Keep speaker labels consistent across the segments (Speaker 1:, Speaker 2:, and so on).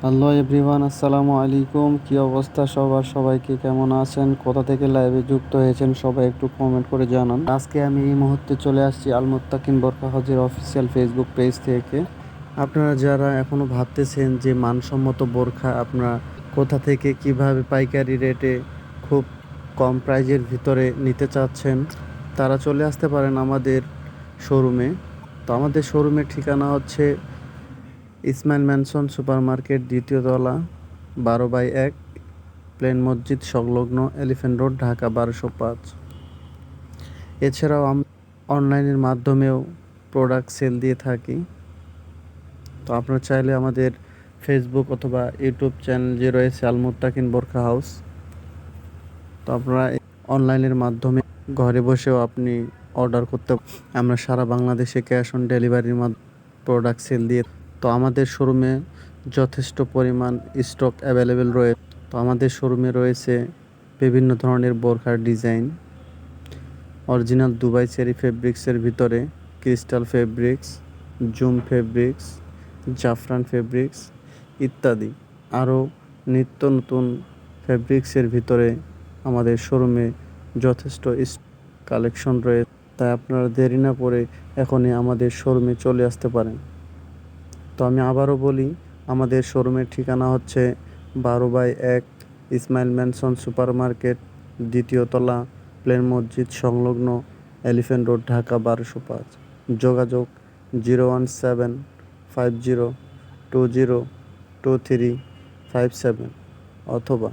Speaker 1: Hello everyone, আসসালামু আলাইকুম। কি অবস্থা সবার? সবাইকে কেমন আছেন? কোথা থেকে লাইভে যুক্ত হয়েছেন সবাই একটু কমেন্ট করে জানান। আজকে আমি এই মুহূর্তে চলে আসছি আল মুত্তাকিন বোরকা হাউজের অফিসিয়াল ফেসবুক পেজ থেকে। আপনারা যারা এখনও ভাবতেছেন যে মানসম্মত বোরখা আপনারা কোথা থেকে কিভাবে পাইকারি রেটে খুব কম প্রাইজের ভিতরে নিতে চাচ্ছেন, তারা চলে আসতে পারেন আমাদের শোরুমে। তো আমাদের শোরুমের ঠিকানা হচ্ছে ইসমাইল ম্যানসন সুপার মার্কেট, দ্বিতীয় তলা, 12/1, প্লেন মসজিদ সংলগ্ন, এলিফ্যান্ট রোড, ঢাকা 1205। এছাড়াও আমরা অনলাইনের মাধ্যমেও প্রোডাক্ট সেল দিয়ে থাকি। তো আপনারা চাইলে আমাদের ফেসবুক অথবা ইউটিউব চ্যানেল যে রয়েছে আল মুত্তাকিন বোরখা হাউস, তো আপনারা অনলাইনের মাধ্যমে ঘরে বসেও আপনি অর্ডার করতে। আমরা সারা বাংলাদেশে ক্যাশ অন ডেলিভারির মাধ্যমে প্রোডাক্ট সেল দিয়ে। তো আমাদের শোরুমে যথেষ্ট পরিমাণ স্টক অ্যাভেলেবেল রয়েছে। তো আমাদের শোরুমে রয়েছে বিভিন্ন ধরনের বোরখার ডিজাইন, অরিজিনাল দুবাই চেরি ফেব্রিক্সের ভিতরে ক্রিস্টাল ফেব্রিক্স, জুম ফেব্রিক্স, জাফরান ফেব্রিক্স ইত্যাদি আরও নিত্য নতুন ফেব্রিক্সের ভিতরে আমাদের শোরুমে যথেষ্ট কালেকশন রয়েছে। তাই আপনারা দেরি না করে এখনই আমাদের শোরুমে চলে আসতে পারেন। তো আমি আবারও বলি, আমাদের শোরুমের ঠিকানা হচ্ছে 12/1, ইসমাইল ম্যানসন সুপার মার্কেট, দ্বিতীয় তলা, প্লেন মসজিদ সংলগ্ন, এলিফ্যান্ট রোড, ঢাকা 1205। যোগাযোগ 01750202357 অথবা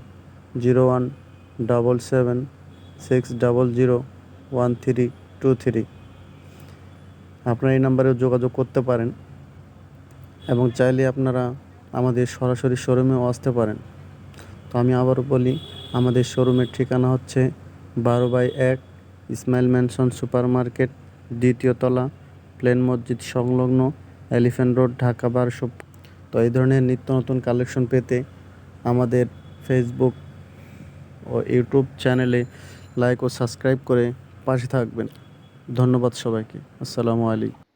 Speaker 1: 01776001323। আপনারা এই নাম্বারেও যোগাযোগ করতে পারেন এবং চাইলে আপনারা আমাদের সরাসরি শোরুমেও আসতে পারেন। তো আমি আবারও বলি, আমাদের শোরুমের ঠিকানা হচ্ছে 12/1, ইসমাইল ম্যানসন সুপার মার্কেট, দ্বিতীয় তলা, প্লেন মসজিদ সংলগ্ন, এলিফ্যান্ট রোড, ঢাকা 1200। তো এই ধরনের নিত্য নতুন কালেকশন পেতে আমাদের ফেসবুক ও ইউটিউব চ্যানেলে লাইক ও সাবস্ক্রাইব করে পাশে থাকবেন। ধন্যবাদ সবাইকে। আসসালামু আলাইকুম।